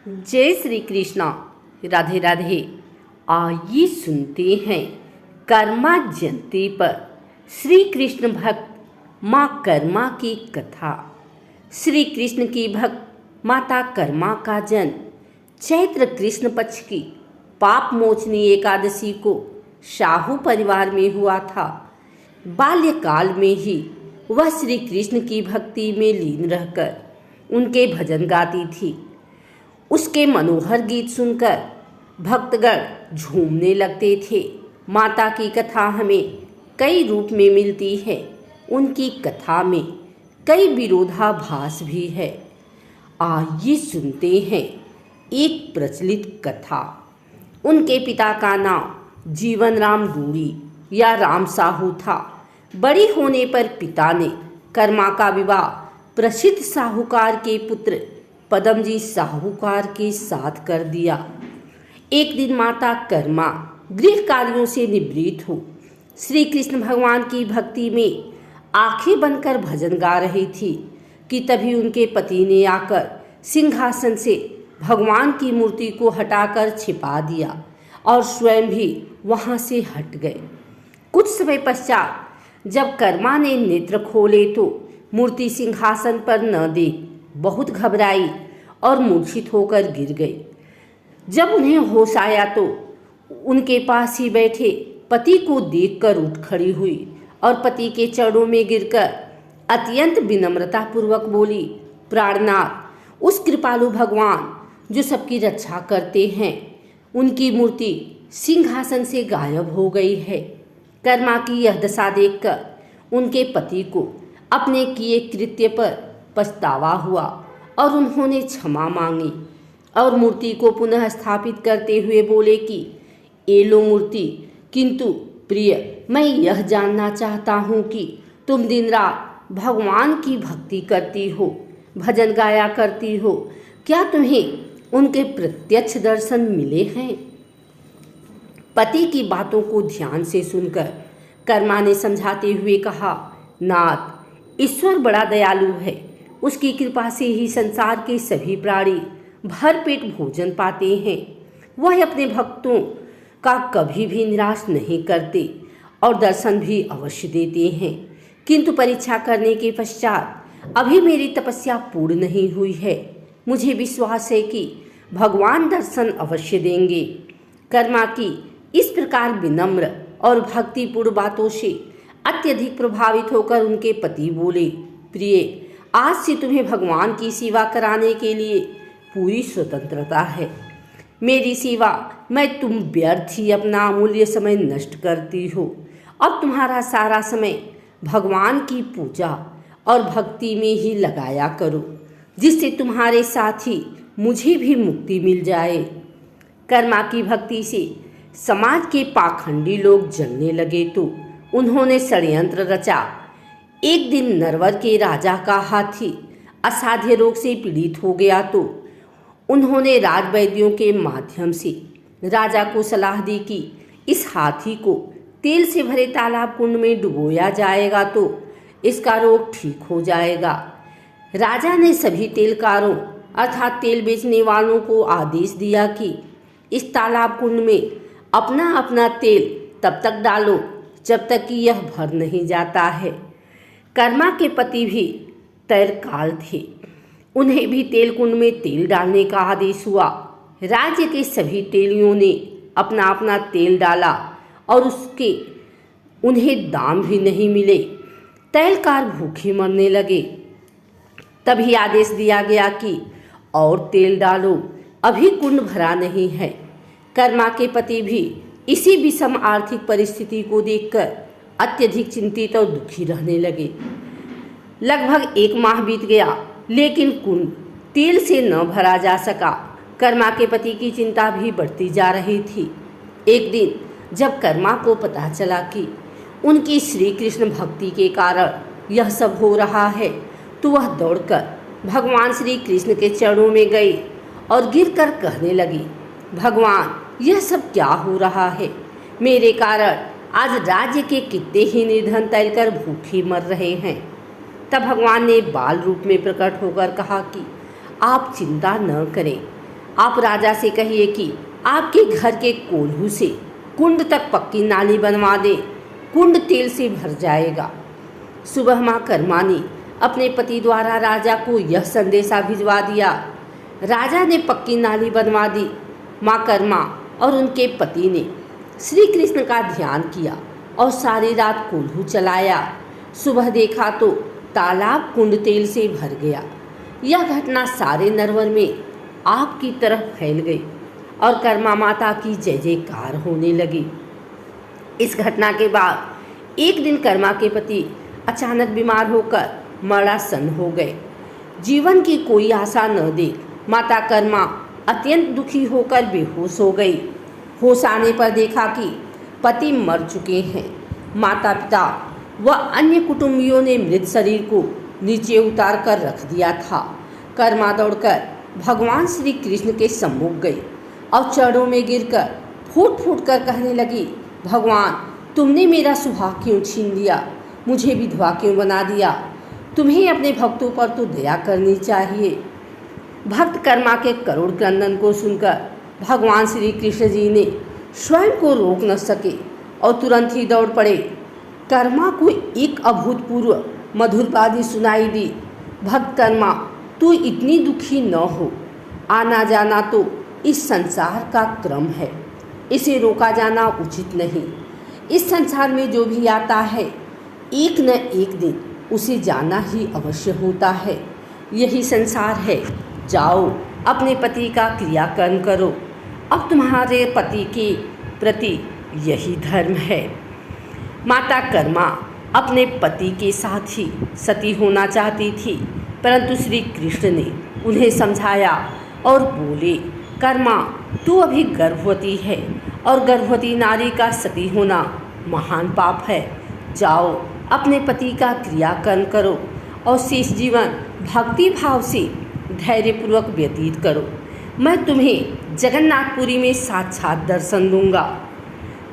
जय श्री कृष्णा। राधे राधे। आइए सुनते हैं कर्मा जयंती पर श्री कृष्ण भक्त माँ कर्मा की कथा। श्री कृष्ण की भक्त माता कर्मा का जन्म चैत्र कृष्ण पक्ष की पाप मोचनी एकादशी को शाहू परिवार में हुआ था। बाल्यकाल में ही वह श्री कृष्ण की भक्ति में लीन रहकर उनके भजन गाती थी। उसके मनोहर गीत सुनकर भक्तगण झूमने लगते थे। माता की कथा हमें कई रूप में मिलती है। उनकी कथा में कई विरोधाभास भी है। आइए सुनते हैं एक प्रचलित कथा। उनके पिता का नाम जीवन राम डूरी या राम साहू था। बड़ी होने पर पिता ने कर्मा का विवाह प्रसिद्ध साहूकार के पुत्र पदमजी साहूकार के साथ कर दिया। एक दिन माता कर्मा गृह कार्यों से निवृत्त हो श्री कृष्ण भगवान की भक्ति में आंखें बनकर भजन गा रही थी कि तभी उनके पति ने आकर सिंहासन से भगवान की मूर्ति को हटाकर छिपा दिया और स्वयं भी वहां से हट गए। कुछ समय पश्चात जब कर्मा ने नेत्र खोले तो मूर्ति सिंहासन पर न देख बहुत घबराई और मूर्छित होकर गिर गई। जब उन्हें होश आया तो उनके पास ही बैठे पति को देखकर उठ खड़ी हुई और पति के चरणों में गिरकर अत्यंत विनम्रतापूर्वक बोली, प्राणनाथ, उस कृपालु भगवान जो सबकी रक्षा करते हैं, उनकी मूर्ति सिंहासन से गायब हो गई है। कर्मा की यह दशा देखकर उनके पति को अपने किए कृत्य पर पछतावा हुआ और उन्होंने क्षमा मांगी और मूर्ति को पुनः स्थापित करते हुए बोले कि ये लो मूर्ति, किंतु प्रिय, मैं यह जानना चाहता हूँ कि तुम दिन रात भगवान की भक्ति करती हो, भजन गाया करती हो, क्या तुम्हें उनके प्रत्यक्ष दर्शन मिले हैं? पति की बातों को ध्यान से सुनकर कर्मा ने समझाते हुए कहा, नाथ, ईश्वर बड़ा दयालु है। उसकी कृपा से ही संसार के सभी प्राणी भरपेट भोजन पाते हैं। वह अपने भक्तों का कभी भी निराश नहीं करते और दर्शन भी अवश्य देते हैं। किंतु परीक्षा करने के पश्चात अभी मेरी तपस्या पूर्ण नहीं हुई है। मुझे विश्वास है कि भगवान दर्शन अवश्य देंगे। कर्मा की इस प्रकार विनम्र और भक्तिपूर्ण बातों से अत्यधिक प्रभावित होकर उनके पति बोले, प्रिय, आज से तुम्हें भगवान की सेवा कराने के लिए पूरी स्वतंत्रता है। मेरी सेवा मैं तुम व्यर्थ ही अपना अमूल्य समय नष्ट करती हो और तुम्हारा सारा समय भगवान की पूजा और भक्ति में ही लगाया करो, जिससे तुम्हारे साथ ही मुझे भी मुक्ति मिल जाए। कर्मा की भक्ति से समाज के पाखंडी लोग जलने लगे तो उन्होंने षड्यंत्र रचा। एक दिन नरवर के राजा का हाथी असाध्य रोग से पीड़ित हो गया तो उन्होंने राजवैद्यों के माध्यम से राजा को सलाह दी कि इस हाथी को तेल से भरे तालाब कुंड में डुबोया जाएगा तो इसका रोग ठीक हो जाएगा। राजा ने सभी तेलकारों अर्थात तेल बेचने वालों को आदेश दिया कि इस तालाब कुंड में अपना अपना तेल तब तक डालो जब तक कि यह भर नहीं जाता है। कर्मा के पति भी तैरकाल थे। उन्हें भी तेल कुंड में तेल डालने का आदेश हुआ। राज्य के सभी तेलियों ने अपना अपना तेल डाला और उन्हें दाम भी नहीं मिले। तैलकार भूखे मरने लगे। तभी आदेश दिया गया कि और तेल डालो, अभी कुंड भरा नहीं है। कर्मा के पति भी इसी विषम आर्थिक परिस्थिति को देखकर अत्यधिक चिंतित और दुखी रहने लगे। लगभग 1 माह बीत गया, लेकिन कुंड तेल से न भरा जा सका। कर्मा के पति की चिंता भी बढ़ती जा रही थी। एक दिन जब कर्मा को पता चला कि उनकी श्री कृष्ण भक्ति के कारण यह सब हो रहा है, तो वह दौड़कर भगवान श्री कृष्ण के चरणों में गई और गिरकर कहने लगी, भगवान, यह सब क्या हो रहा है? मेरे कारण आज राज्य के कितने ही निर्धन तैलकर भूखे मर रहे हैं। तब भगवान ने बाल रूप में प्रकट होकर कहा कि आप चिंता न करें, आप राजा से कहिए कि आपके घर के कोल्हू से कुंड तक पक्की नाली बनवा दे, कुंड तेल से भर जाएगा। सुबह माँ कर्मा ने अपने पति द्वारा राजा को यह संदेशा भिजवा दिया। राजा ने पक्की नाली बनवा दी। माँ कर्मा और उनके पति ने श्री कृष्ण का ध्यान किया और सारी रात कोल्हू चलाया। सुबह देखा तो तालाब कुंड तेल से भर गया। यह घटना सारे नरवर में आग की तरह फैल गई और कर्मा माता की जय जयकार होने लगी। इस घटना के बाद एक दिन कर्मा के पति अचानक बीमार होकर मरणासन्न हो गए। जीवन की कोई आशा न देख माता कर्मा अत्यंत दुखी होकर बेहोश हो गई। होश आने पर देखा कि पति मर चुके हैं। माता पिता व अन्य कुटुंबियों ने मृत शरीर को नीचे उतार कर रख दिया था। कर्मा दौड़कर भगवान श्री कृष्ण के सम्मुख गई और चरणों में गिरकर फूट फूट कर कहने लगी, भगवान तुमने मेरा सुहाग क्यों छीन लिया, मुझे विधवा क्यों बना दिया। तुम्हें अपने भक्तों पर तो दया करनी चाहिए। भक्त कर्मा के करुण क्रंदन को सुनकर भगवान श्री कृष्ण जी ने स्वयं को रोक न सके और तुरंत ही दौड़ पड़े। कर्मा को एक अभूतपूर्व मधुर बात सुनाई दी, भक्त कर्मा तू इतनी दुखी न हो। आना जाना तो इस संसार का क्रम है, इसे रोका जाना उचित नहीं। इस संसार में जो भी आता है एक न एक दिन उसे जाना ही अवश्य होता है। यही संसार है। जाओ अपने पति का क्रियाकर्म करो। अब तुम्हारे पति के प्रति यही धर्म है। माता कर्मा अपने पति के साथ ही सती होना चाहती थी, परंतु श्री कृष्ण ने उन्हें समझाया और बोले, कर्मा तू अभी गर्भवती है और गर्भवती नारी का सती होना महान पाप है। जाओ अपने पति का क्रियाकर्म करो और शेष जीवन भक्ति भाव से धैर्यपूर्वक व्यतीत करो। मैं तुम्हें जगन्नाथपुरी में साक्षात दर्शन दूंगा।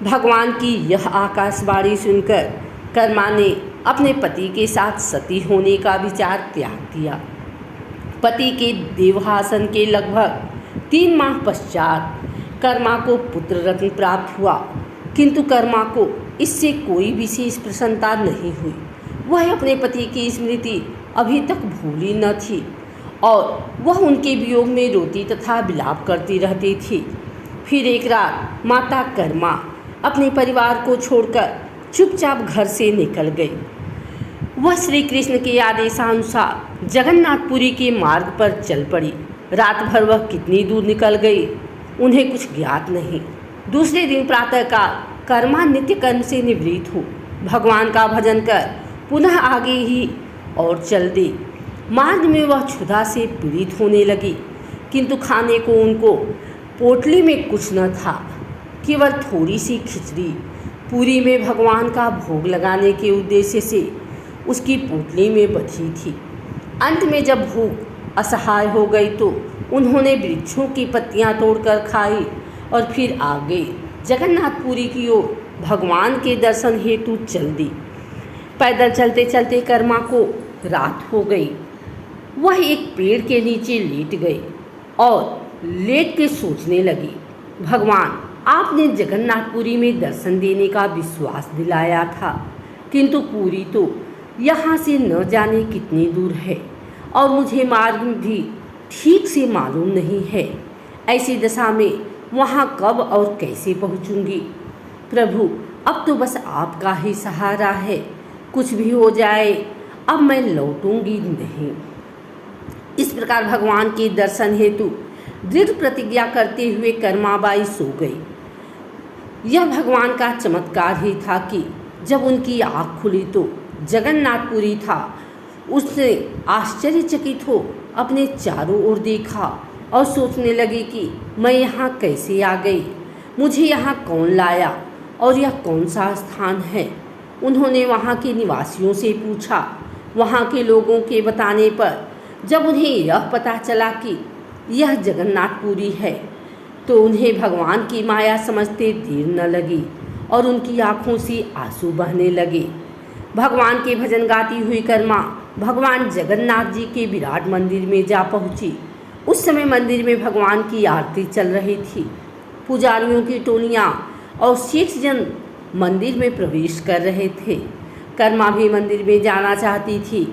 भगवान की यह आकाशवाणी सुनकर कर्मा ने अपने पति के साथ सती होने का विचार त्याग दिया। पति के देवहासन के लगभग 3 माह पश्चात कर्मा को पुत्र रत्न प्राप्त हुआ, किंतु कर्मा को इससे कोई विशेष प्रसन्नता नहीं हुई। वह अपने पति की स्मृति अभी तक भूली न थी और वह उनके वियोग में रोती तथा विलाप करती रहती थी। फिर एक रात माता कर्मा अपने परिवार को छोड़कर चुपचाप घर से निकल गई। वह श्री कृष्ण के आदेशानुसार जगन्नाथपुरी के मार्ग पर चल पड़ी। रात भर वह कितनी दूर निकल गई उन्हें कुछ ज्ञात नहीं। दूसरे दिन प्रातःकाल कर्मा नित्य कर्म से निवृत्त हो भगवान का भजन कर पुनः आगे ही और चल दी। मार्ग में वह क्षुधा से पीड़ित होने लगी, किंतु खाने को उनको पोटली में कुछ न था, केवल थोड़ी सी खिचड़ी पूरी में भगवान का भोग लगाने के उद्देश्य से उसकी पोटली में बची थी। अंत में जब भूख असहाय हो गई तो उन्होंने वृक्षों की पत्तियां तोड़कर खाई और फिर आगे जगन्नाथपुरी की ओर भगवान के दर्शन हेतु चल दी। पैदल चलते चलते कर्मा को रात हो गई। वह एक पेड़ के नीचे लेट गई और लेट के सोचने लगी, भगवान आपने जगन्नाथपुरी में दर्शन देने का विश्वास दिलाया था, किंतु पुरी तो यहाँ से न जाने कितनी दूर है और मुझे मार्ग भी ठीक से मालूम नहीं है। ऐसी दशा में वहाँ कब और कैसे पहुँचूँगी। प्रभु अब तो बस आपका ही सहारा है, कुछ भी हो जाए अब मैं लौटूंगी नहीं। इस प्रकार भगवान के दर्शन हेतु दृढ़ प्रतिज्ञा करते हुए कर्माबाई सो गई। यह भगवान का चमत्कार ही था कि जब उनकी आँख खुली तो जगन्नाथपुरी था। उसने आश्चर्यचकित हो अपने चारों ओर देखा और सोचने लगी कि मैं यहाँ कैसे आ गई, मुझे यहाँ कौन लाया और यह कौन सा स्थान है। उन्होंने वहाँ के निवासियों से पूछा। वहाँ के लोगों के बताने पर जब उन्हें यह पता चला कि यह जगन्नाथपुरी है तो उन्हें भगवान की माया समझते देर न लगी और उनकी आँखों से आंसू बहने लगे। भगवान के भजन गाती हुई कर्मा भगवान जगन्नाथ जी के विराट मंदिर में जा पहुँची। उस समय मंदिर में भगवान की आरती चल रही थी। पुजारियों की टोलियाँ और सेठ जन मंदिर में प्रवेश कर रहे थे। कर्मा भी मंदिर में जाना चाहती थी,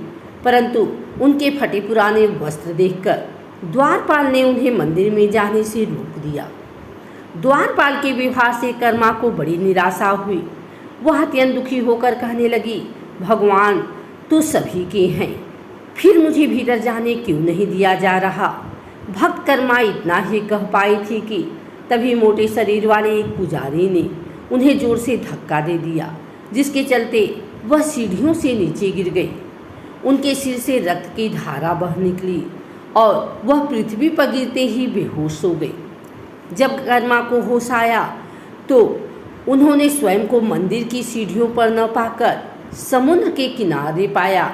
परंतु उनके फटे पुराने वस्त्र देखकर द्वारपाल ने उन्हें मंदिर में जाने से रोक दिया। द्वारपाल के व्यवहार से कर्मा को बड़ी निराशा हुई। वह अत्यंत दुखी होकर कहने लगी, भगवान तो सभी के हैं, फिर मुझे भीतर जाने क्यों नहीं दिया जा रहा। भक्त कर्मा इतना ही कह पाई थी कि तभी मोटे शरीर वाले एक पुजारी ने उन्हें जोर से धक्का दे दिया, जिसके चलते वह सीढ़ियों से नीचे गिर गई। उनके सिर से रक्त की धारा बह निकली और वह पृथ्वी पर गिरते ही बेहोश हो गई। जब कर्मा को होश आया तो उन्होंने स्वयं को मंदिर की सीढ़ियों पर न पाकर समुद्र के किनारे पाया।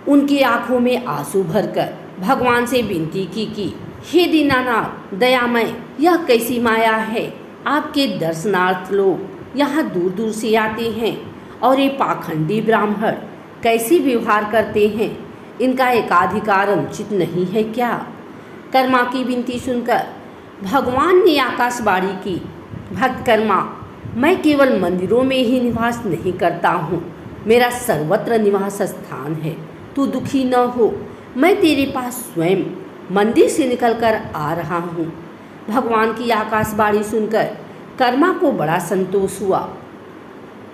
उनकी आंखों में आंसू भरकर भगवान से विनती की कि हे दीनानाथ दयामय, यह कैसी माया है। आपके दर्शनार्थ लोग यहाँ दूर दूर से आते हैं और ये पाखंडी ब्राह्मण कैसे व्यवहार करते हैं। इनका एकाधिकार अनुचित नहीं है क्या। कर्मा की विनती सुनकर भगवान ने आकाशवाणी की, भक्त कर्मा, मैं केवल मंदिरों में ही निवास नहीं करता हूँ, मेरा सर्वत्र निवास स्थान है। तू दुखी न हो, मैं तेरे पास स्वयं मंदिर से निकलकर आ रहा हूँ। भगवान की आकाशवाणी सुनकर कर्मा को बड़ा संतोष हुआ।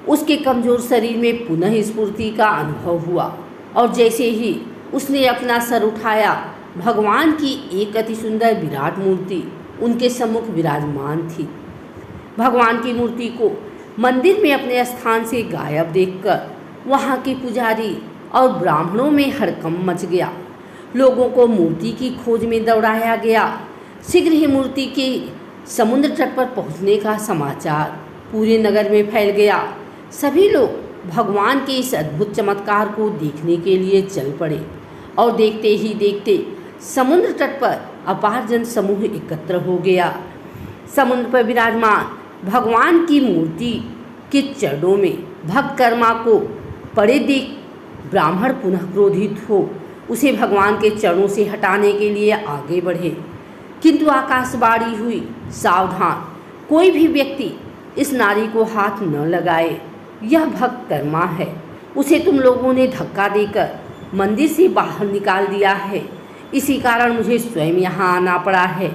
उसके कमजोर शरीर में पुनः स्फूर्ति का अनुभव हुआ और जैसे ही उसने अपना सर उठाया, भगवान की एक अति सुंदर विराट मूर्ति उनके सम्मुख विराजमान थी। भगवान की मूर्ति को मंदिर में अपने स्थान से गायब देखकर वहाँ के पुजारी और ब्राह्मणों में हड़कंप मच गया। लोगों को मूर्ति की खोज में दौड़ाया गया। शीघ्र ही मूर्ति के समुद्र तट पर पहुँचने का समाचार पूरे नगर में फैल गया। सभी लोग भगवान के इस अद्भुत चमत्कार को देखने के लिए चल पड़े और देखते ही देखते समुद्र तट पर अपार जन समूह एकत्र हो गया। समुद्र पर विराजमान भगवान की मूर्ति के चरणों में भक्त कर्मा को पड़े देख ब्राह्मण पुनः क्रोधित हो उसे भगवान के चरणों से हटाने के लिए आगे बढ़े, किंतु आकाशवाणी हुई, सावधान, कोई भी व्यक्ति इस नारी को हाथ न लगाए। यह भक्त कर्मा है, उसे तुम लोगों ने धक्का देकर मंदिर से बाहर निकाल दिया है, इसी कारण मुझे स्वयं यहाँ आना पड़ा है।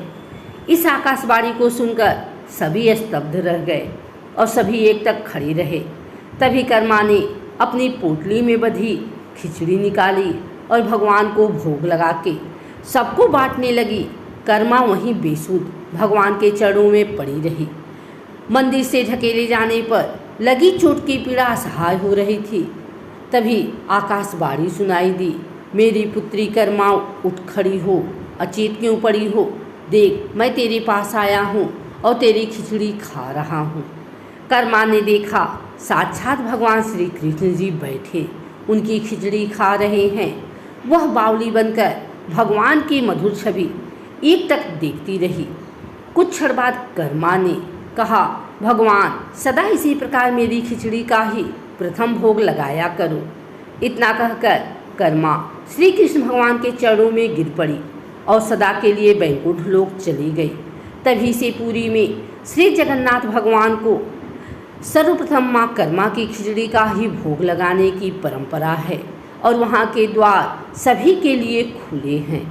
इस आकाशवाणी को सुनकर सभी स्तब्ध रह गए और सभी एक तक खड़े रहे। तभी कर्मा ने अपनी पोटली में बंधी खिचड़ी निकाली और भगवान को भोग लगा के सबको बांटने लगी। कर्मा वहीं बेसुध भगवान के चरणों में पड़ी रही। मंदिर से ढकेले जाने पर लगी चोट की पीड़ा असहाय हो रही थी। तभी आकाशवाणी सुनाई दी, मेरी पुत्री कर्मा, उठ खड़ी हो, अचेत क्यों पड़ी हो। देख, मैं तेरे पास आया हूँ और तेरी खिचड़ी खा रहा हूँ। कर्मा ने देखा साक्षात भगवान श्री कृष्ण जी बैठे उनकी खिचड़ी खा रहे हैं। वह बावली बनकर भगवान की मधुर छवि एक टक देखती रही। कुछ क्षण बाद कर्मा ने कहा, भगवान सदा इसी प्रकार मेरी खिचड़ी का ही प्रथम भोग लगाया करो। इतना कहकर कर्मा श्री कृष्ण भगवान के चरणों में गिर पड़ी और सदा के लिए बैकुंठ लोक चली गई। तभी से पुरी में श्री जगन्नाथ भगवान को सर्वप्रथम माँ कर्मा की खिचड़ी का ही भोग लगाने की परंपरा है और वहाँ के द्वार सभी के लिए खुले हैं।